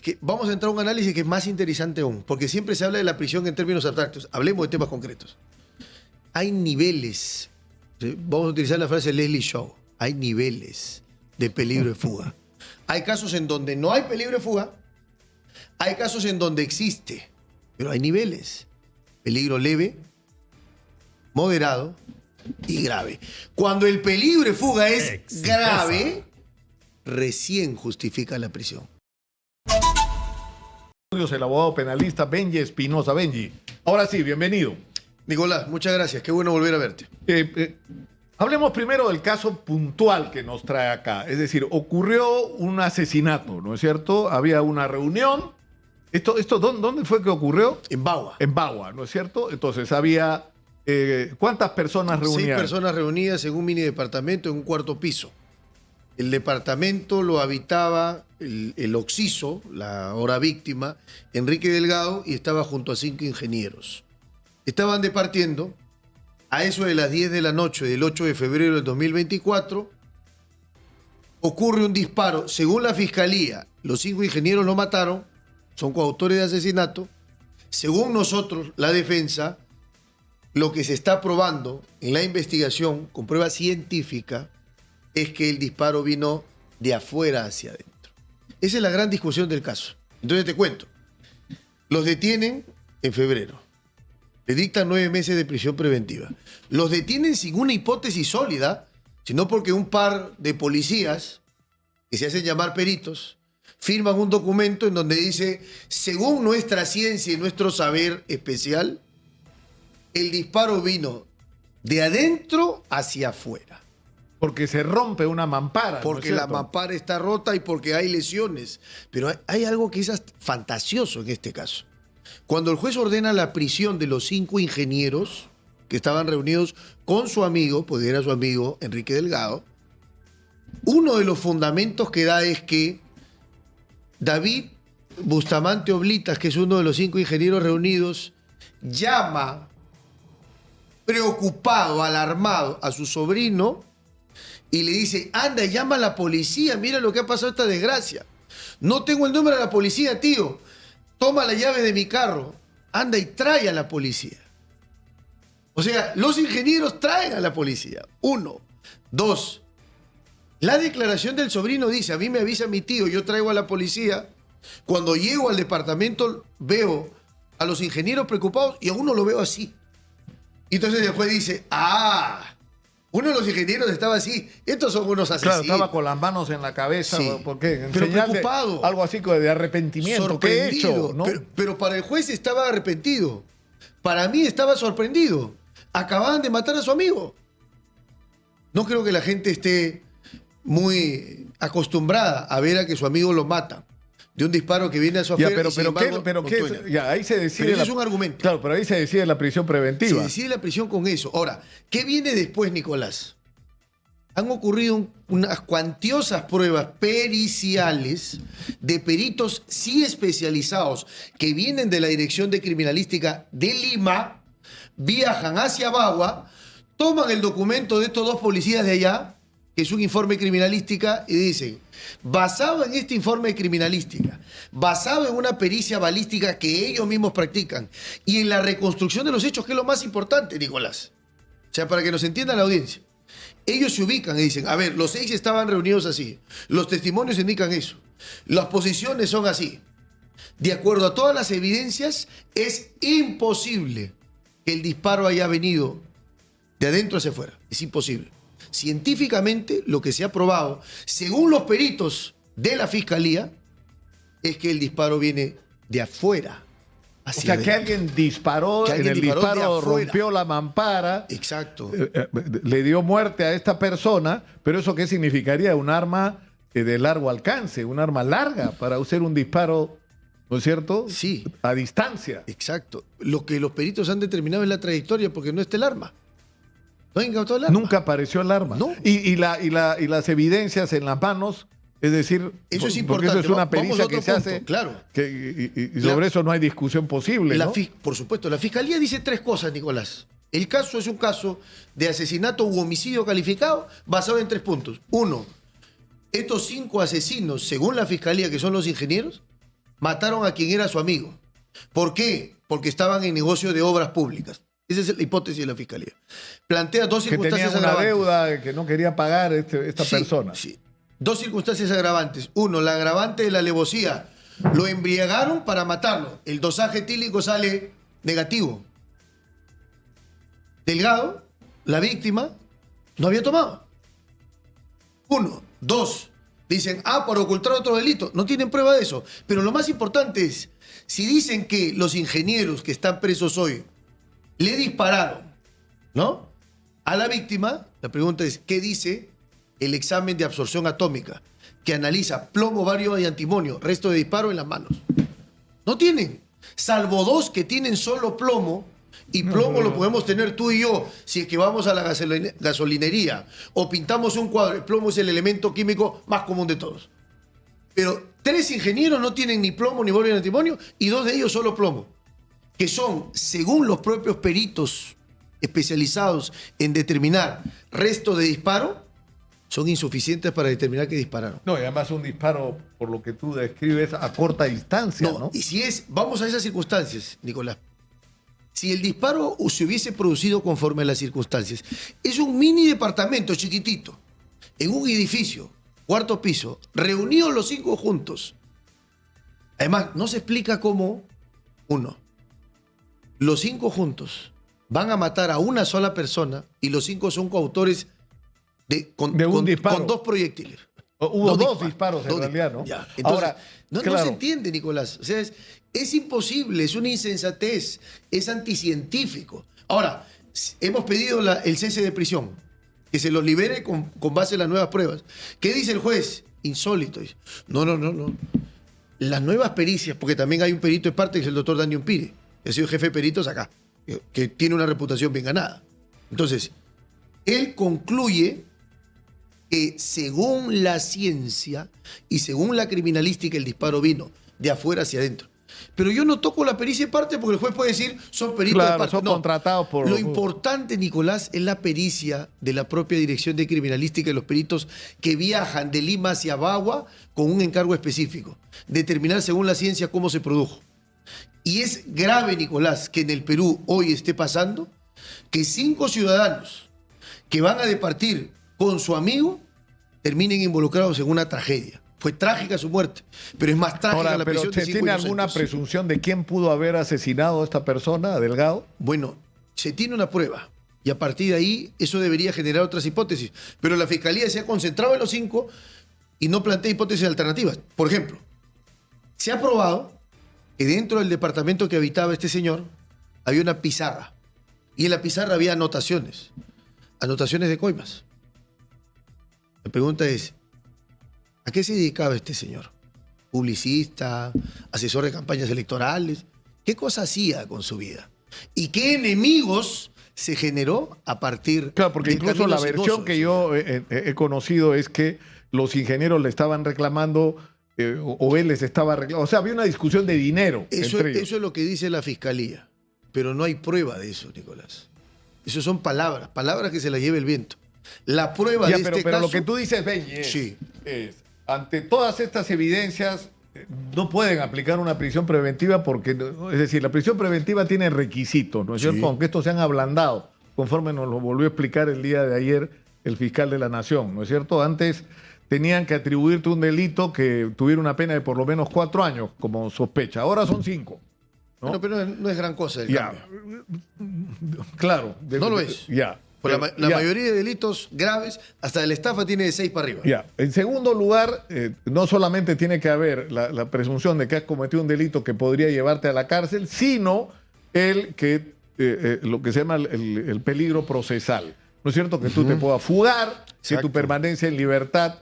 que vamos a entrar a un análisis que es más interesante aún, porque siempre se habla de la prisión en términos abstractos. Hablemos de temas concretos. Hay niveles, vamos a utilizar la frase de Leslie Shaw, hay niveles de peligro de fuga. Hay casos en donde no hay peligro de fuga, hay casos en donde existe, pero hay niveles. Peligro leve, moderado y grave. Cuando el peligro de fuga es grave, recién justifica la prisión. El abogado penalista Benji Espinosa. Benji, ahora sí, bienvenido. Nicolás, muchas gracias. Qué bueno volver a verte. Hablemos primero del caso puntual que nos trae acá. Es decir, ocurrió un asesinato, ¿no es cierto? Había una reunión. ¿Dónde fue que ocurrió? En Bagua. En Bagua, ¿no es cierto? Entonces había... ¿cuántas personas reunidas? 6 personas reunidas en un mini departamento en un cuarto piso. El departamento lo habitaba el occiso, la ahora víctima, Enrique Delgado, y estaba junto a 5 ingenieros. Estaban departiendo a eso de las 10 de la noche del 8 de febrero del 2024. Ocurre un disparo. Según la fiscalía, los 5 ingenieros lo mataron, son coautores de asesinato. Según nosotros, la defensa, lo que se está probando en la investigación con prueba científica es que el disparo vino de afuera hacia adentro. Esa es la gran discusión del caso. Entonces te cuento. Los detienen en febrero. Le dictan 9 meses de prisión preventiva. Los detienen sin una hipótesis sólida, sino porque un par de policías, que se hacen llamar peritos, firman un documento en donde dice, según nuestra ciencia y nuestro saber especial, el disparo vino de adentro hacia afuera. Porque se rompe una mampara. Porque la mampara está rota y porque hay lesiones. Pero hay algo que es fantasioso en este caso. Cuando el juez ordena la prisión de los 5 ingenieros que estaban reunidos con su amigo, porque era su amigo Enrique Delgado, uno de los fundamentos que da es que David Bustamante Oblitas, que es uno de los 5 ingenieros reunidos, llama preocupado, alarmado a su sobrino y le dice, anda, llama a la policía, mira lo que ha pasado esta desgracia. No tengo el número de la policía, tío. Toma la llave de mi carro, anda y trae a la policía. O sea, los ingenieros traen a la policía. 1. 2. La declaración del sobrino dice, a mí me avisa mi tío, yo traigo a la policía. Cuando llego al departamento veo a los ingenieros preocupados y a uno lo veo así. Y entonces el juez dice, uno de los ingenieros estaba así, estos son unos asesinos. Claro, estaba con las manos en la cabeza, Sí. ¿por qué? Pero preocupado. Algo así de arrepentimiento. ¿Qué he hecho? ¿No? Pero para el juez estaba arrepentido. Para mí estaba sorprendido. Acababan de matar a su amigo. No creo que la gente esté muy acostumbrada a ver a que su amigo lo mata de un disparo que viene a su afuera. Ahí se decide. Pero eso es un argumento. Claro, pero ahí se decide la prisión preventiva. Se decide la prisión con eso. Ahora, ¿qué viene después, Nicolás? Han ocurrido unas cuantiosas pruebas periciales de peritos sí especializados que vienen de la Dirección de Criminalística de Lima, viajan hacia Bagua, toman el documento de estos 2 policías de allá, que es un informe de criminalística, y dicen, basado en este informe de criminalística, basado en una pericia balística que ellos mismos practican, y en la reconstrucción de los hechos, que es lo más importante, Nicolás. O sea, para que nos entienda la audiencia. Ellos se ubican y dicen, a ver, los 6 estaban reunidos así, los testimonios indican eso, las posiciones son así. De acuerdo a todas las evidencias, es imposible que el disparo haya venido de adentro hacia afuera. Es imposible. Científicamente, lo que se ha probado, según los peritos de la fiscalía, es que el disparo viene de afuera hacia o sea, adentro. que alguien disparó, Que alguien en el disparó de disparo afuera. rompió la mampara. Exacto. Le dio muerte a esta persona, pero ¿eso qué significaría? Un arma de largo alcance, un arma larga para hacer un disparo, ¿no es cierto? Sí. A distancia. Exacto. Lo que los peritos han determinado es la trayectoria, porque no está el arma. No han incautado el arma. Nunca apareció el arma. No. Y las evidencias en las manos, es decir, Eso es porque importante. eso es una Vamos a pericia otro que se punto, hace. claro. Y sobre eso no hay discusión posible, ¿no? Por supuesto, la fiscalía dice 3 cosas, Nicolás. El caso es un caso de asesinato u homicidio calificado basado en 3 puntos. 1, estos 5 asesinos, según la fiscalía, que son los ingenieros, mataron a quien era su amigo. ¿Por qué? Porque estaban en negocio de obras públicas. Esa es la hipótesis de la Fiscalía. Plantea dos Que circunstancias tenía una agravantes. deuda que no quería pagar esta Sí, persona. sí. Dos circunstancias agravantes. Uno, la agravante de la alevosía. Lo embriagaron para matarlo. El dosaje etílico sale negativo. Delgado, la víctima, no había tomado. Uno. Dos, dicen, por ocultar otro delito. No tienen prueba de eso. Pero lo más importante es, si dicen que los ingenieros que están presos hoy le dispararon, ¿no?, a la víctima, la pregunta es, ¿qué dice el examen de absorción atómica que analiza plomo, bario y antimonio, resto de disparo en las manos? No tienen, salvo dos que tienen solo plomo, y plomo lo podemos tener tú y yo si es que vamos a la gasolinería o pintamos un cuadro. El plomo es el elemento químico más común de todos. Pero 3 ingenieros no tienen ni plomo, ni bario, ni antimonio, y 2 de ellos solo plomo, que son, según los propios peritos especializados en determinar resto de disparo, son insuficientes para determinar que dispararon. No, y además un disparo, por lo que tú describes, a corta distancia, ¿no? Y si es, vamos a esas circunstancias, Nicolás. Si el disparo se hubiese producido conforme a las circunstancias, es un mini departamento chiquitito, en un edificio, 4º piso, reunidos los 5 juntos. Además, no se explica cómo, uno, los 5 juntos van a matar a una sola persona y los 5 son coautores con 2 proyectiles. Hubo dos disparos en realidad, ¿no? Ya. Entonces, Ahora, no se entiende, Nicolás. O sea, es imposible, es una insensatez, es anticientífico. Ahora, hemos pedido el cese de prisión, que se los libere con base en las nuevas pruebas. ¿Qué dice el juez? Insólito. No. Las nuevas pericias, porque también hay un perito de parte, que es el doctor Daniel Pire, que ha sido jefe de peritos acá, que tiene una reputación bien ganada. Entonces, él concluye que según la ciencia y según la criminalística, el disparo vino de afuera hacia adentro. Pero yo no toco la pericia de parte porque el juez puede decir son peritos de parte. Son contratados por... Lo importante, Nicolás, es la pericia de la propia Dirección de Criminalística y los peritos que viajan de Lima hacia Bagua con un encargo específico. Determinar según la ciencia cómo se produjo. Y es grave, Nicolás, que en el Perú hoy esté pasando que 5 ciudadanos que van a departir con su amigo terminen involucrados en una tragedia. Fue trágica su muerte, pero es más trágica la prisión de 5 ¿Se tiene alguna presunción de quién pudo haber asesinado a esta persona, a Delgado? Bueno, se tiene una prueba y a partir de ahí eso debería generar otras hipótesis. Pero la Fiscalía se ha concentrado en los 5 y no plantea hipótesis alternativas. Por ejemplo, se ha probado que dentro del departamento que habitaba este señor había una pizarra y en la pizarra había anotaciones de coimas. La pregunta es, ¿a qué se dedicaba este señor? ¿Publicista? ¿Asesor de campañas electorales? ¿Qué cosa hacía con su vida? ¿Y qué enemigos se generó a partir? Claro, porque incluso la versión que yo he conocido es que los ingenieros le estaban reclamando o él les estaba reclamando. O sea, había una discusión de dinero entre ellos. Eso es lo que dice la Fiscalía, pero no hay prueba de eso, Nicolás. Eso son palabras que se las lleva el viento. La prueba de este caso... Pero lo que tú dices, Benji, es ante todas estas evidencias, no pueden aplicar una prisión preventiva porque, es decir, la prisión preventiva tiene requisitos, ¿no es cierto? Aunque estos se han ablandado, conforme nos lo volvió a explicar el día de ayer el fiscal de la Nación, ¿no es cierto? Antes tenían que atribuirte un delito que tuviera una pena de por lo menos 4 años como sospecha. Ahora son 5. ¿no? Bueno, pero no es gran cosa el cambio. Claro. No lo es. Ya. Por la mayoría de delitos graves, hasta de la estafa tiene de 6 para arriba. Ya. En segundo lugar, no solamente tiene que haber la presunción de que has cometido un delito que podría llevarte a la cárcel, sino lo que se llama el peligro procesal. ¿No es cierto? Que tú te puedas fugar, que tu permanencia en libertad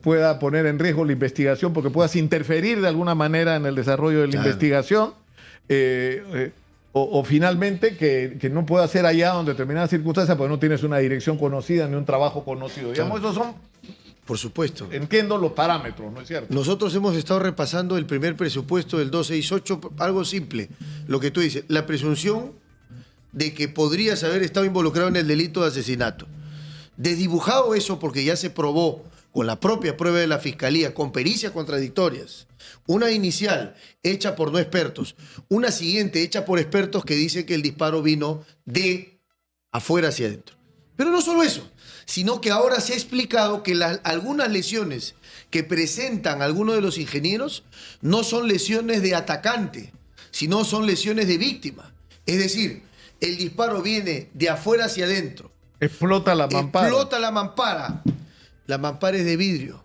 pueda poner en riesgo la investigación porque puedas interferir de alguna manera en el desarrollo de la investigación. O finalmente que no pueda ser hallado en determinadas circunstancias porque no tienes una dirección conocida ni un trabajo conocido. Digamos, esos son, por supuesto, entiendo los parámetros, ¿no es cierto? Nosotros hemos estado repasando el primer presupuesto del 268, algo simple, lo que tú dices, la presunción de que podrías haber estado involucrado en el delito de asesinato. Desdibujado eso porque ya se probó con la propia prueba de la Fiscalía, con pericias contradictorias, una inicial hecha por no expertos, una siguiente hecha por expertos que dicen que el disparo vino de afuera hacia adentro. Pero no solo eso, sino que ahora se ha explicado que algunas lesiones que presentan algunos de los ingenieros no son lesiones de atacante, sino son lesiones de víctima. Es decir, el disparo viene de afuera hacia adentro. Explota la mampara. Explota la mampara. La mampara es de vidrio.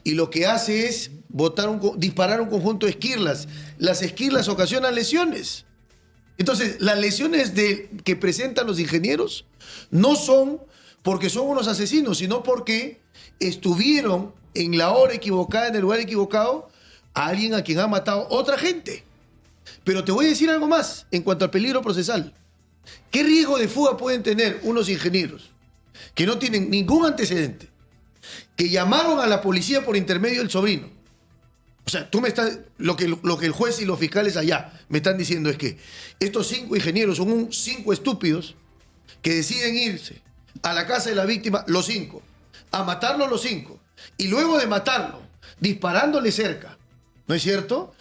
Y lo que hace es disparar un conjunto de esquirlas. Las esquirlas ocasionan lesiones. Entonces, las lesiones que presentan los ingenieros no son porque son unos asesinos, sino porque estuvieron en la hora equivocada, en el lugar equivocado, a alguien a quien ha matado otra gente. Pero te voy a decir algo más en cuanto al peligro procesal. ¿Qué riesgo de fuga pueden tener unos ingenieros que no tienen ningún antecedente, que llamaron a la policía por intermedio del sobrino? O sea, lo que el juez y los fiscales allá me están diciendo es que estos 5 ingenieros son 5 estúpidos que deciden irse a la casa de la víctima, los 5, a matarlo los 5, y luego de matarlo, disparándole cerca, ¿no es cierto?,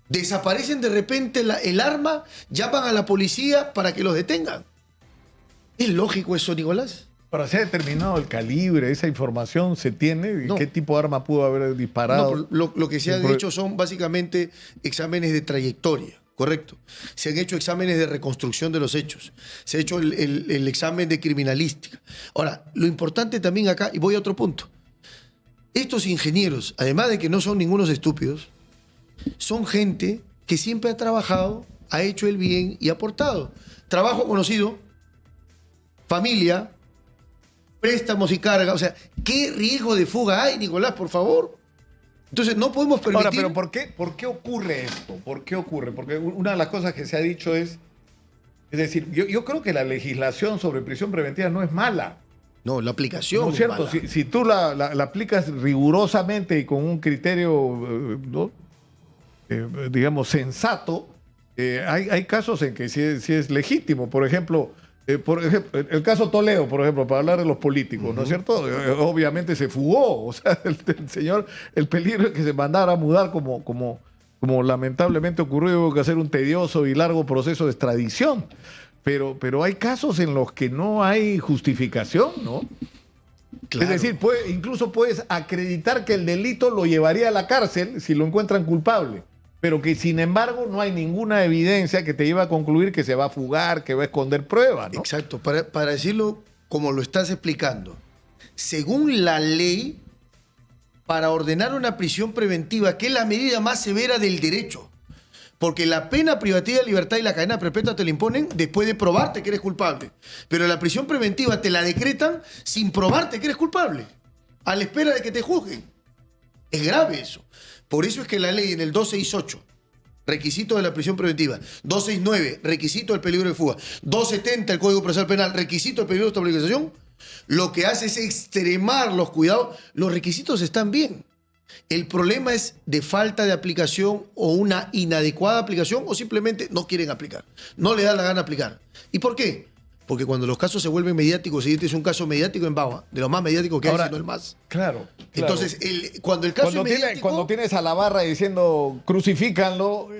desaparecen de repente el arma, llaman a la policía para que los detengan. ¿Es lógico eso, Nicolás? Para ser determinado el calibre, esa información se tiene, No. ¿Qué tipo de arma pudo haber disparado? No, lo que se han hecho son básicamente exámenes de trayectoria, correcto. Se han hecho exámenes de reconstrucción de los hechos. Se ha hecho el examen de criminalística. Ahora, lo importante también acá, y voy a otro punto. Estos ingenieros, además de que no son ningunos estúpidos, son gente que siempre ha trabajado, ha hecho el bien y ha aportado. Trabajo conocido, familia, préstamos y carga. O sea, ¿qué riesgo de fuga hay, Nicolás, por favor? Entonces, no podemos permitir... Ahora, pero ¿por qué ocurre esto? ¿Por qué ocurre? Porque una de las cosas que se ha dicho es decir, yo creo que la legislación sobre prisión preventiva no es mala. No, la aplicación. ¿No es cierto? mala. Si tú la aplicas rigurosamente y con un criterio, ¿no?, digamos, sensato, hay casos en que sí es legítimo. Por ejemplo, el caso Toledo, por ejemplo, para hablar de los políticos, ¿no es cierto? Obviamente se fugó. O sea, el señor, el peligro es que se mandara a mudar como lamentablemente ocurrió, hubo que hacer un tedioso y largo proceso de extradición. Pero hay casos en los que no hay justificación, ¿no? Claro. Es decir, incluso puedes acreditar que el delito lo llevaría a la cárcel si lo encuentran culpable, pero que sin embargo no hay ninguna evidencia que te lleve a concluir que se va a fugar, que va a esconder pruebas, ¿no? Exacto. Para decirlo como lo estás explicando, según la ley, para ordenar una prisión preventiva, que es la medida más severa del derecho, porque la pena privativa de libertad y la cadena perpetua te la imponen después de probarte que eres culpable. Pero la prisión preventiva te la decretan sin probarte que eres culpable, a la espera de que te juzguen. Es grave eso. Por eso es que la ley en el 268, requisito de la prisión preventiva, 269, requisito del peligro de fuga, 270, el Código Procesal Penal, requisito del peligro de estabilización, lo que hace es extremar los cuidados. Los requisitos están bien. El problema es de falta de aplicación o una inadecuada aplicación o simplemente no quieren aplicar. No le da la gana aplicar. ¿Y por qué? Porque cuando los casos se vuelven mediáticos, y este es un caso mediático en Bagua, de los más mediáticos que Ahora, hay, si no el más. Claro. Entonces, cuando el caso es mediático... Cuando tienes a la barra diciendo crucifícanlo,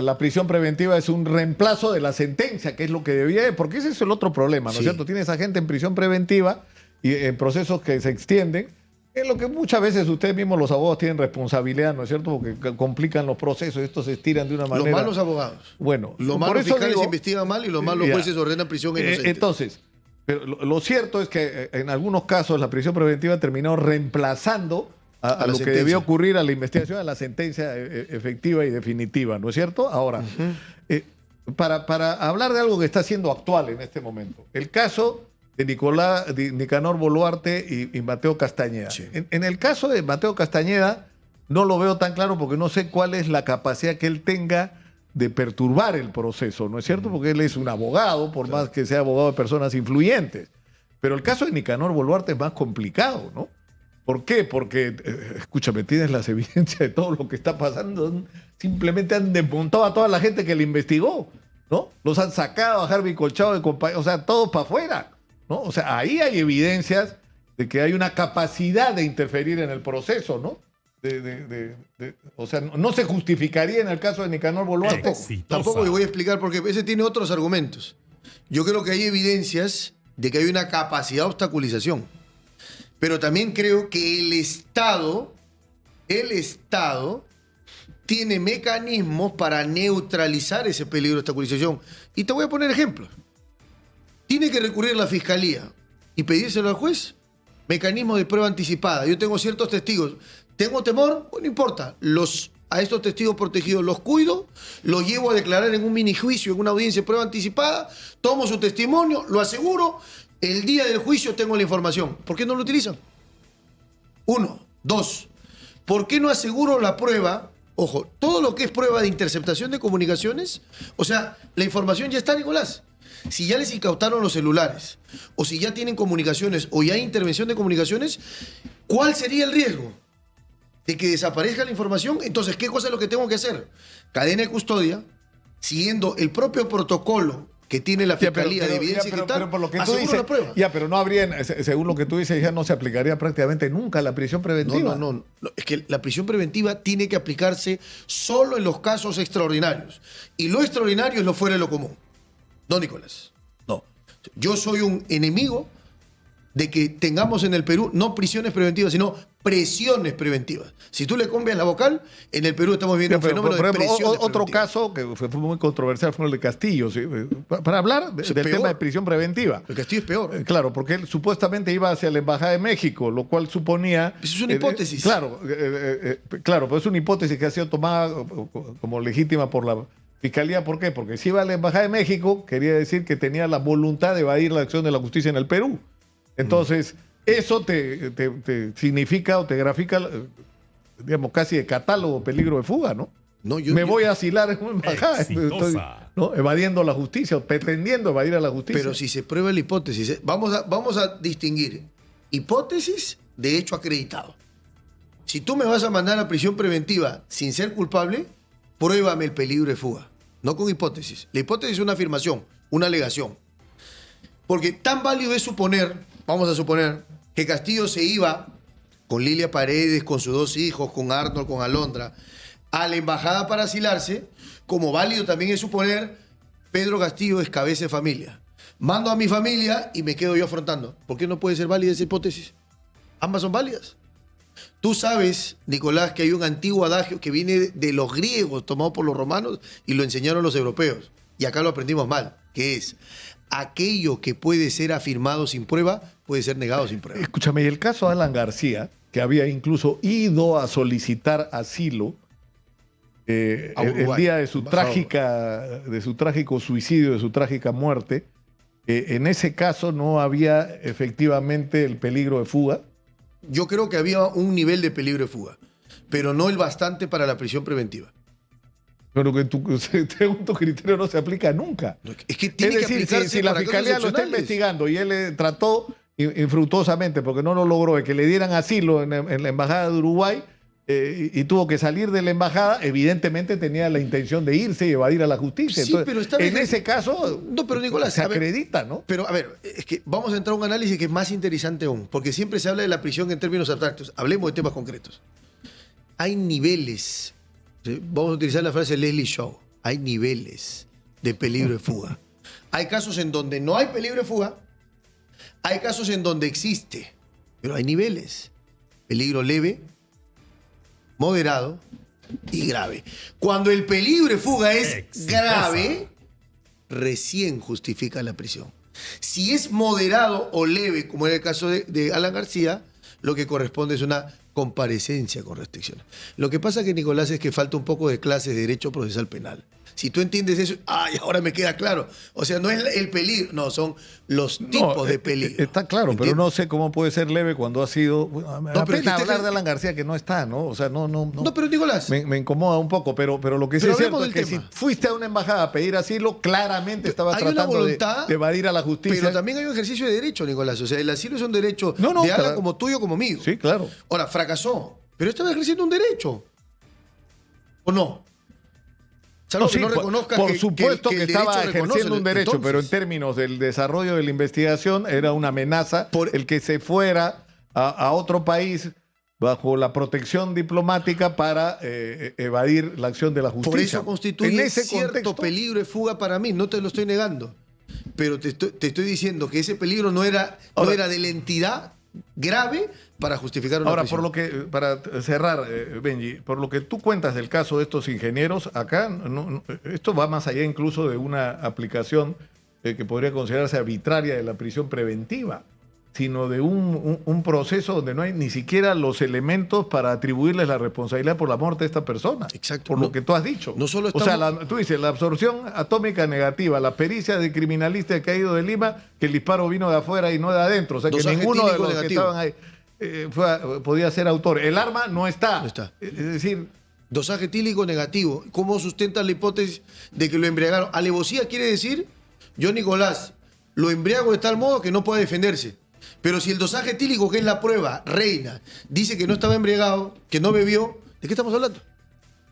la prisión preventiva es un reemplazo de la sentencia, que es lo que debía, porque ese es el otro problema, ¿no es cierto? Tienes a gente en prisión preventiva y en procesos que se extienden, es lo que muchas veces ustedes mismos los abogados tienen responsabilidad, ¿no es cierto? Porque complican los procesos, estos se estiran de una manera... Los malos abogados. Bueno, los por malos eso fiscales digo, investigan mal y los malos jueces ordenan prisión inocente. Entonces, pero lo cierto es que en algunos casos la prisión preventiva terminó reemplazando a lo que debía ocurrir a la investigación, a la sentencia efectiva y definitiva, ¿no es cierto? Ahora, para hablar de algo que está siendo actual en este momento, el caso de Nicanor Boluarte y Mateo Castañeda. Sí. En el caso de Mateo Castañeda no lo veo tan claro porque no sé cuál es la capacidad que él tenga de perturbar el proceso, ¿no es cierto? Porque él es un abogado, por más que sea abogado de personas influyentes. Pero el caso de Nicanor Boluarte es más complicado, ¿no? ¿Por qué? Porque, escúchame, tienes las evidencias de todo lo que está pasando. Simplemente han desmontado a toda la gente que le investigó, ¿no? Los han sacado a Harvey Colchado de compañía, o sea, todos para afuera, ¿no? O sea, ahí hay evidencias de que hay una capacidad de interferir en el proceso, ¿no? O sea, no se justificaría en el caso de Nicanor Boluarte. Tampoco le voy a explicar porque ese tiene otros argumentos. Yo creo que hay evidencias de que hay una capacidad de obstaculización. Pero también creo que el Estado tiene mecanismos para neutralizar ese peligro de obstaculización. Y te voy a poner ejemplos. Tiene que recurrir la Fiscalía y pedírselo al juez. Mecanismo de prueba anticipada. Yo tengo ciertos testigos. ¿Tengo temor? Pues no importa. A estos testigos protegidos los cuido, los llevo a declarar en un minijuicio, en una audiencia de prueba anticipada, tomo su testimonio, lo aseguro, el día del juicio tengo la información. ¿Por qué no lo utilizan? 1. 2. ¿Por qué no aseguro la prueba? Ojo, todo lo que es prueba de interceptación de comunicaciones, o sea, la información ya está, Nicolás. Si ya les incautaron los celulares, o si ya tienen comunicaciones, o ya hay intervención de comunicaciones, ¿cuál sería el riesgo? De que desaparezca la información. Entonces, ¿qué cosa es lo que tengo que hacer? Cadena de custodia, siguiendo el propio protocolo que tiene la Fiscalía de Evidencia Digital, pero por lo que tú dices, la prueba. Pero no habría, según lo que tú dices, ya no se aplicaría prácticamente nunca la prisión preventiva. No. Es que la prisión preventiva tiene que aplicarse solo en los casos extraordinarios. Y lo extraordinario es lo fuera de lo común. No, Nicolás. No. Yo soy un enemigo de que tengamos en el Perú no prisiones preventivas, sino presiones preventivas. Si tú le cambias la vocal, en el Perú estamos viendo un fenómeno de presiones otro preventivas. Caso que fue muy controversial fue el de Castillo, ¿sí? Para hablar del tema de prisión preventiva. El Castillo es peor. Claro, porque él supuestamente iba hacia la Embajada de México, lo cual suponía... Eso es una hipótesis. Claro, pero es una hipótesis que ha sido tomada como legítima por la Fiscalía. ¿Por qué? Porque si iba a la Embajada de México, quería decir que tenía la voluntad de evadir la acción de la justicia en el Perú. Entonces, eso te significa o te grafica, digamos, casi de catálogo peligro de fuga, ¿no? Voy a asilar en una embajada, estoy, ¿no? Evadiendo la justicia o pretendiendo evadir a la justicia. Pero si se prueba la hipótesis, vamos a distinguir hipótesis de hecho acreditado. Si tú me vas a mandar a prisión preventiva sin ser culpable, pruébame el peligro de fuga, no con hipótesis. La hipótesis es una afirmación, una alegación. Porque tan válido es suponer, vamos a suponer, que Castillo se iba con Lilia Paredes, con sus 2 hijos, con Arnold, con Alondra, a la embajada para asilarse, como válido también es suponer, Pedro Castillo es cabeza de familia. Mando a mi familia y me quedo yo afrontando. ¿Por qué no puede ser válida esa hipótesis? Ambas son válidas. Tú sabes, Nicolás, que hay un antiguo adagio que viene de los griegos, tomado por los romanos, y lo enseñaron los europeos. Y acá lo aprendimos mal, que es: aquello que puede ser afirmado sin prueba, puede ser negado sin prueba. Escúchame, y el caso de Alan García, que había incluso ido a solicitar asilo el día de su trágico suicidio, de su trágica muerte, en ese caso no había efectivamente el peligro de fuga. Yo creo que había un nivel de peligro de fuga, pero no el bastante para la prisión preventiva. Pero que según tu criterio no se aplica nunca. Es que tiene que aplicarse. Si la Fiscalía lo está investigando y él trató infructuosamente, porque no lo logró, de que le dieran asilo en la Embajada de Uruguay y tuvo que salir de la embajada, evidentemente tenía la intención de irse y evadir a la justicia. Sí, entonces, pero en ese caso no, pero Nicolás, se acredita, ¿no? Pero a ver, es que vamos a entrar a un análisis que es más interesante aún, porque siempre se habla de la prisión en términos abstractos. Hablemos de temas concretos. Hay niveles. Vamos a utilizar la frase Leslie Shaw. Hay niveles de peligro de fuga. Hay casos en donde no hay peligro de fuga. Hay casos en donde existe. Pero hay niveles. Peligro leve, moderado y grave. Cuando el peligro de fuga es grave, recién justifica la prisión. Si es moderado o leve, como en el caso de Alan García, lo que corresponde es una comparecencia con restricciones. Lo que pasa, que Nicolás, es que falta un poco de clases de derecho procesal penal. Si tú entiendes eso, ahora me queda claro. O sea, no es el peligro, no, son los tipos de peligro. Está claro, ¿entiendes? Pero no sé cómo puede ser leve cuando ha sido... Bueno, me da pena hablar de Alan García, que no está, ¿no? O sea, no. No, pero Nicolás... Me incomoda un poco, pero lo que sí es cierto es que si fuiste a una embajada a pedir asilo, claramente estaba tratando de evadir a la justicia. Pero también hay un ejercicio de derecho, Nicolás. O sea, el asilo es un derecho de Alan como tuyo, como mío. Sí, claro. Ahora, fracasó, pero estaba ejerciendo un derecho. ¿O no? No, sí, por supuesto que estaba ejerciendo un derecho, entonces, pero en términos del desarrollo de la investigación era una amenaza el que se fuera a otro país bajo la protección diplomática para evadir la acción de la justicia. Por eso constituye en ese cierto contexto, peligro de fuga para mí, no te lo estoy negando. Pero te estoy diciendo que ese peligro no era de la entidad grave para justificar una prisión. Para cerrar, Benji, por lo que tú cuentas del caso de estos ingenieros, acá esto va más allá incluso de una aplicación que podría considerarse arbitraria de la prisión preventiva, sino de un proceso donde no hay ni siquiera los elementos para atribuirles la responsabilidad por la muerte de esta persona. Exacto. Por lo que tú has dicho. No solo O sea, tú dices, la absorción atómica negativa, la pericia de criminalista que ha ido de Lima, que el disparo vino de afuera y no de adentro. O sea, que Dosaje ninguno de los negativo. que estaban ahí podía ser autor. El arma no está. No está. Es decir, dosaje etílico negativo. ¿Cómo sustentas la hipótesis de que lo embriagaron? Alevosía quiere decir, yo, Nicolás, lo embriago de tal modo que no pueda defenderse. Pero si el dosaje etílico, que es la prueba, reina, dice que no estaba embriagado, que no bebió, ¿de qué estamos hablando?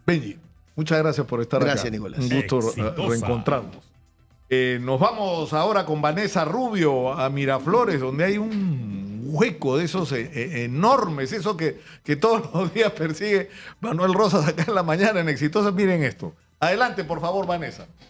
Benji, muchas gracias por estar acá. Gracias, Nicolás. Un gusto reencontrarnos. Nos vamos ahora con Vanessa Rubio a Miraflores, donde hay un hueco de esos enormes, eso que todos los días persigue Manuel Rosas acá en la mañana en Exitosa. Miren esto. Adelante, por favor, Vanessa.